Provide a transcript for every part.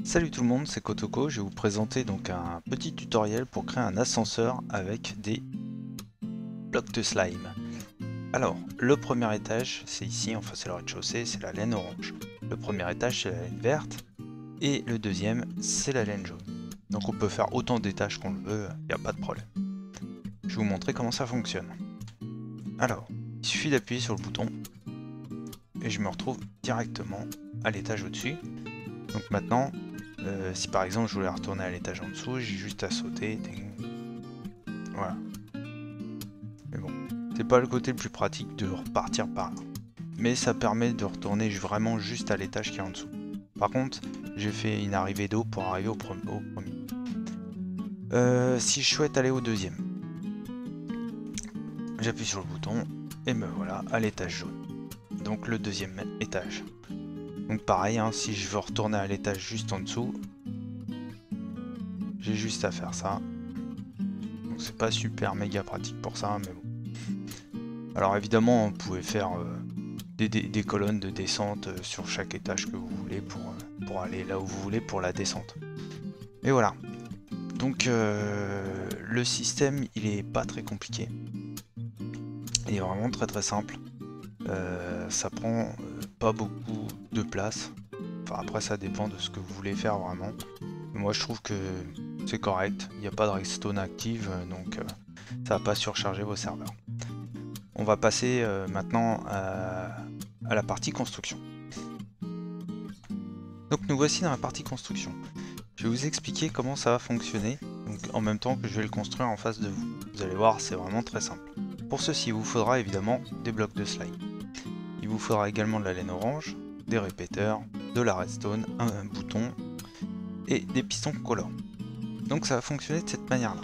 Salut tout le monde, c'est Kotoko. Je vais vous présenter donc un petit tutoriel pour créer un ascenseur avec des blocs de slime. Alors, le premier étage, c'est ici, enfin c'est le rez-de-chaussée, c'est la laine orange. Le premier étage, c'est la laine verte. Et le deuxième, c'est la laine jaune. Donc on peut faire autant d'étages qu'on le veut, il n'y a pas de problème. Je vais vous montrer comment ça fonctionne. Alors, il suffit d'appuyer sur le bouton et je me retrouve directement à l'étage au-dessus. Donc maintenant, si par exemple je voulais retourner à l'étage en dessous, j'ai juste à sauter. Voilà. Mais bon, c'est pas le côté le plus pratique de repartir par là. Mais ça permet de retourner vraiment juste à l'étage qui est en dessous. Par contre, j'ai fait une arrivée d'eau pour arriver au premier. Si je souhaite aller au deuxième, j'appuie sur le bouton et me voilà à l'étage jaune. Donc le deuxième étage. Donc pareil, hein, si je veux retourner à l'étage juste en dessous, j'ai juste à faire ça. Donc c'est pas super méga pratique pour ça, mais bon. Alors évidemment, vous pouvez faire des colonnes de descente sur chaque étage que vous voulez pour aller là où vous voulez pour la descente. Et voilà. Donc le système, il est pas très compliqué. Il est vraiment très simple. Ça prend pas beaucoup de place. Enfin après ça dépend de ce que vous voulez faire vraiment. Moi je trouve que c'est correct. Il n'y a pas de redstone active, donc ça va pas surcharger vos serveurs. On va passer maintenant à la partie construction. Donc nous voici dans la partie construction. Je vais vous expliquer comment ça va fonctionner, donc en même temps que je vais le construire en face de vous. Vous allez voir, c'est vraiment très simple. Pour ceci, il vous faudra évidemment des blocs de slime. Il vous faudra également de la laine orange, des répéteurs, de la redstone, un bouton et des pistons collants. Donc ça va fonctionner de cette manière-là.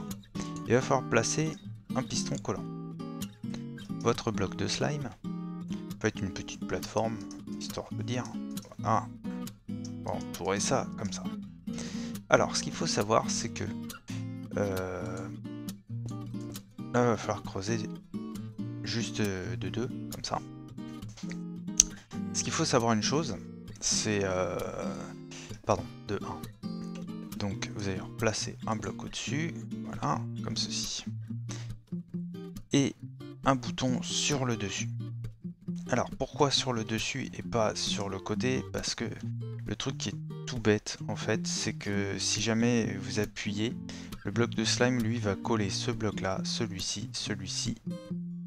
Il va falloir placer un piston collant. Votre bloc de slime peut être une petite plateforme, histoire de dire, voilà, on va entourer ça comme ça. Alors, ce qu'il faut savoir, c'est que là, il va falloir creuser juste de deux, comme ça. Ce qu'il faut savoir une chose, c'est... pardon, de 1. Donc, vous allez placer un bloc au-dessus, voilà, comme ceci. Et un bouton sur le dessus. Alors, pourquoi sur le dessus et pas sur le côté? Parce que le truc qui est tout bête, en fait, c'est que si jamais vous appuyez, le bloc de slime, lui, va coller ce bloc-là, celui-ci, celui-ci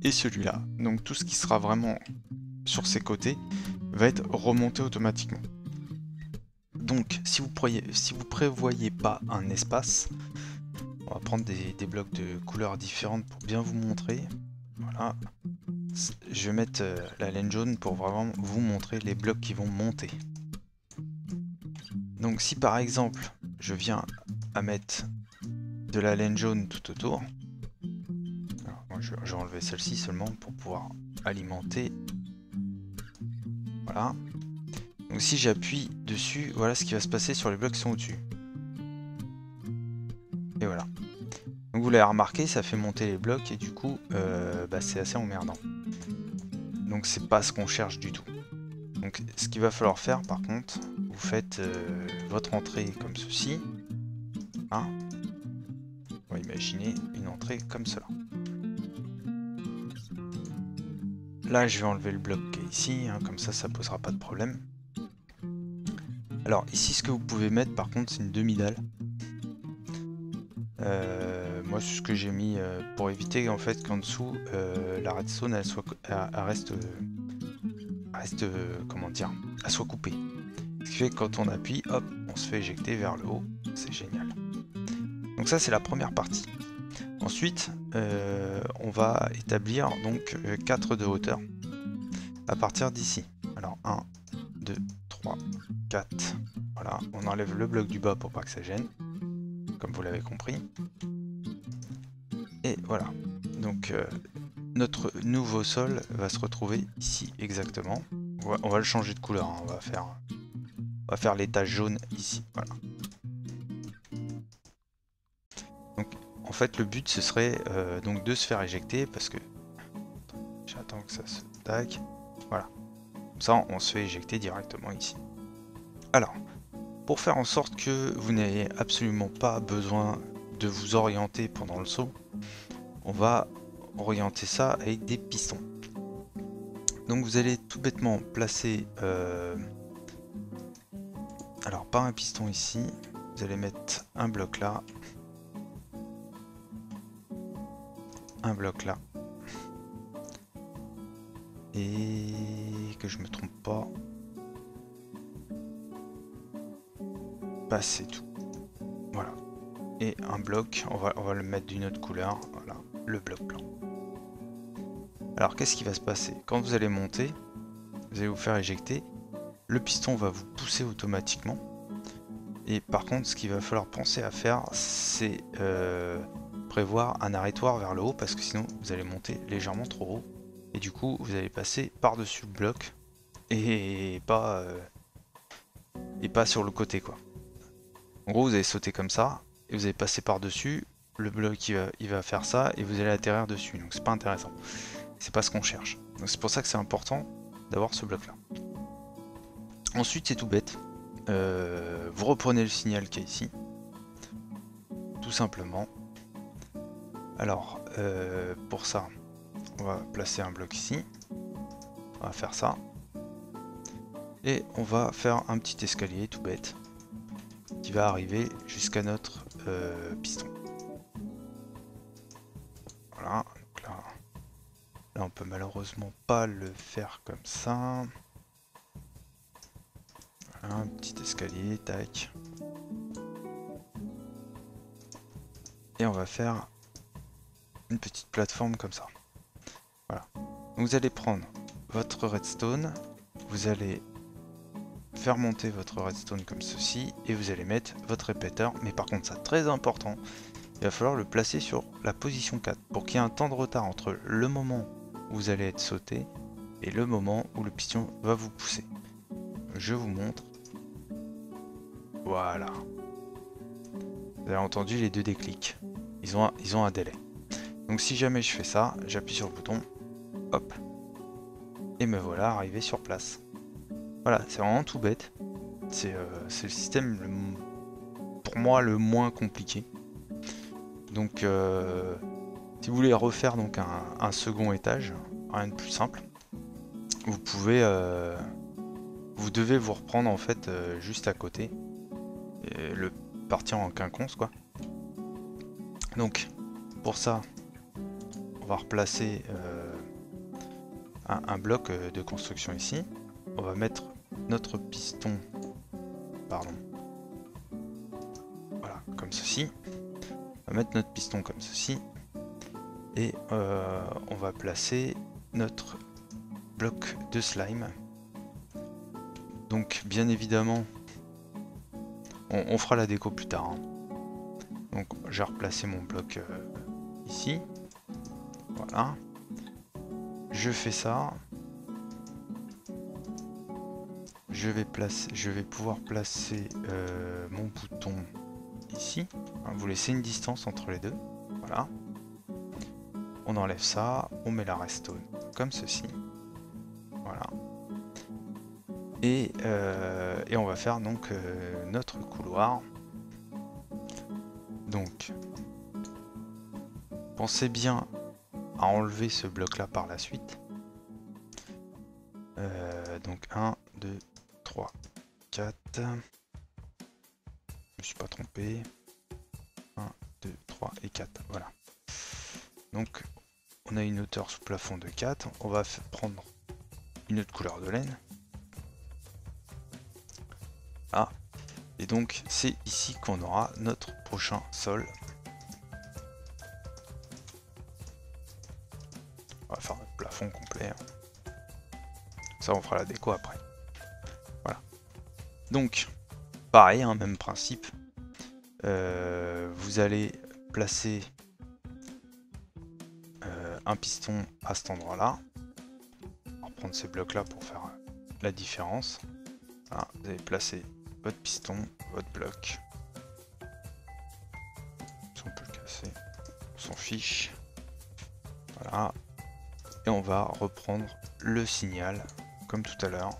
et celui-là. Donc tout ce qui sera vraiment sur ces côtés va être remonté automatiquement. Donc si vous prévoyez pas un espace, on va prendre des blocs de couleurs différentes pour bien vous montrer. Voilà. Je vais mettre la laine jaune pour vraiment vous montrer les blocs qui vont monter. Donc si par exemple je viens à mettre de la laine jaune tout autour, alors, moi, je vais enlever celle-ci seulement pour pouvoir alimenter. Voilà. Donc si j'appuie dessus, voilà ce qui va se passer sur les blocs qui sont au-dessus. Et voilà. Donc vous l'avez remarqué, ça fait monter les blocs et du coup c'est assez emmerdant. Donc c'est pas ce qu'on cherche du tout. Donc ce qu'il va falloir faire par contre, vous faites votre entrée comme ceci. Hein, on va imaginer une entrée comme cela. Là je vais enlever le bloc qui est ici, hein, comme ça posera pas de problème. Alors ici ce que vous pouvez mettre par contre c'est une demi-dalle. Moi c'est ce que j'ai mis pour éviter en fait qu'en dessous la redstone elle reste comment dire, elle soit coupée. Ce qui fait que quand on appuie, hop, on se fait éjecter vers le haut, c'est génial. Donc ça c'est la première partie. Ensuite on va établir donc 4 de hauteur à partir d'ici. Alors 1, 2, 3, 4. Voilà, on enlève le bloc du bas pour pas que ça gêne, comme vous l'avez compris. Et voilà, donc notre nouveau sol va se retrouver ici exactement. On va le changer de couleur, hein. On va faire l'étage jaune ici, voilà. Donc en fait le but ce serait donc de se faire éjecter parce que... J'attends que ça se tac, voilà. Comme ça on se fait éjecter directement ici. Alors, Pour faire en sorte que vous n'ayez absolument pas besoin de vous orienter pendant le saut, on va orienter ça avec des pistons. Donc vous allez tout bêtement placer, alors pas un piston ici, vous allez mettre un bloc là, un bloc là, et que je me trompe pas, bah c'est tout. Voilà. Et un bloc, on va le mettre d'une autre couleur, voilà, le bloc blanc. Alors qu'est-ce qui va se passer? Quand vous allez monter, vous allez vous faire éjecter, le piston va vous pousser automatiquement. Et par contre, ce qu'il va falloir penser à faire, c'est prévoir un arrêtoir vers le haut, parce que sinon vous allez monter légèrement trop haut. Et du coup, vous allez passer par-dessus le bloc et pas sur le côté, quoi. En gros, vous allez sauter comme ça, et vous allez passer par-dessus, le bloc il va faire ça, et vous allez atterrir dessus. Donc c'est pas intéressant. C'est pas ce qu'on cherche. Donc c'est pour ça que c'est important d'avoir ce bloc là. Ensuite c'est tout bête. Vous reprenez le signal qu'il y a ici. Tout simplement. Alors pour ça, on va placer un bloc ici. On va faire ça. Et on va faire un petit escalier tout bête qui va arriver jusqu'à notre piston. Voilà. Donc là on peut malheureusement pas le faire comme ça. Voilà, un petit escalier, tac. Et on va faire une petite plateforme comme ça. Voilà. Donc vous allez prendre votre redstone, vous allez faire monter votre redstone comme ceci, et vous allez mettre votre répéteur. Mais par contre, ça très important, il va falloir le placer sur la position 4 pour qu'il y ait un temps de retard entre le moment où vous allez être sauté et le moment où le piston va vous pousser. Je vous montre. Voilà. Vous avez entendu les deux déclics. Ils ont un délai. Donc si jamais je fais ça, j'appuie sur le bouton, hop, et me voilà arrivé sur place. Voilà, c'est vraiment tout bête. C'est le système, pour moi, le moins compliqué. Donc si vous voulez refaire donc un second étage, rien de plus simple, vous pouvez, vous devez vous reprendre en fait juste à côté, et le partir en quinconce quoi. Donc pour ça, on va replacer un bloc de construction ici. On va mettre notre piston, pardon, voilà, comme ceci. On va mettre notre piston comme ceci. Et on va placer notre bloc de slime. Donc bien évidemment, on fera la déco plus tard, hein. Donc j'ai replacé mon bloc ici. Voilà. Je fais ça. Je vais pouvoir placer mon bouton ici. Vous laissez une distance entre les deux. Voilà. On enlève ça. On met la redstone comme ceci. Voilà. Et on va faire donc notre couloir. Donc, pensez bien à enlever ce bloc là par la suite. Donc 1, 2, 3, 4. Je me suis pas trompé. 1, 2, 3 et 4. Voilà. Donc on a une hauteur sous plafond de 4. On va prendre une autre couleur de laine. Ah. Et donc c'est ici qu'on aura notre prochain sol. On va faire notre plafond complet. Ça on fera la déco après. Voilà. Donc pareil, hein, même principe. Vous allez placer un piston à cet endroit là. On va prendre ces blocs là pour faire la différence. Voilà, vous allez placer votre piston, votre bloc. Si on peut le casser, on s'en fiche. Voilà. Et on va reprendre le signal comme tout à l'heure.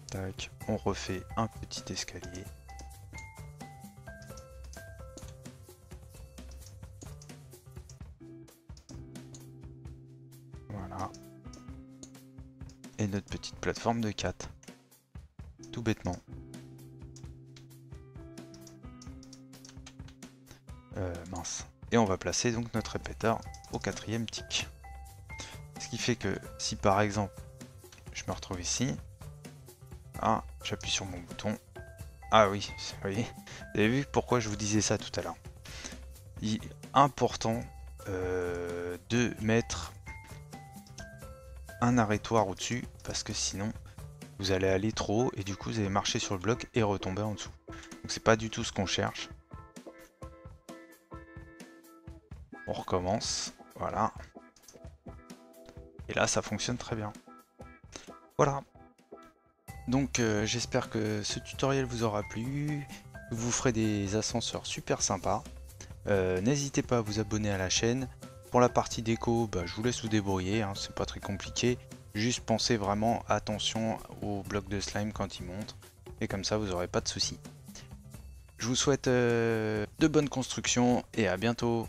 Tac, on refait un petit escalier. Voilà. Et notre petite plateforme de 4. Tout bêtement. Mince. Et on va placer donc notre répéteur au 4e tick. Ce qui fait que si par exemple je me retrouve ici, ah, j'appuie sur mon bouton. Ah oui, vous voyez, vous avez vu pourquoi je vous disais ça tout à l'heure. Il est important de mettre un arrêtoir au-dessus parce que sinon vous allez aller trop haut et du coup vous allez marcher sur le bloc et retomber en dessous. Donc c'est pas du tout ce qu'on cherche. On recommence, voilà. Et là ça fonctionne très bien. Voilà. Donc j'espère que ce tutoriel vous aura plu. Vous ferez des ascenseurs super sympas. N'hésitez pas à vous abonner à la chaîne. Pour la partie déco, bah, je vous laisse vous débrouiller, hein, c'est pas très compliqué. Juste pensez vraiment attention aux blocs de slime quand ils montent. Et comme ça vous n'aurez pas de soucis. Je vous souhaite de bonnes constructions et à bientôt.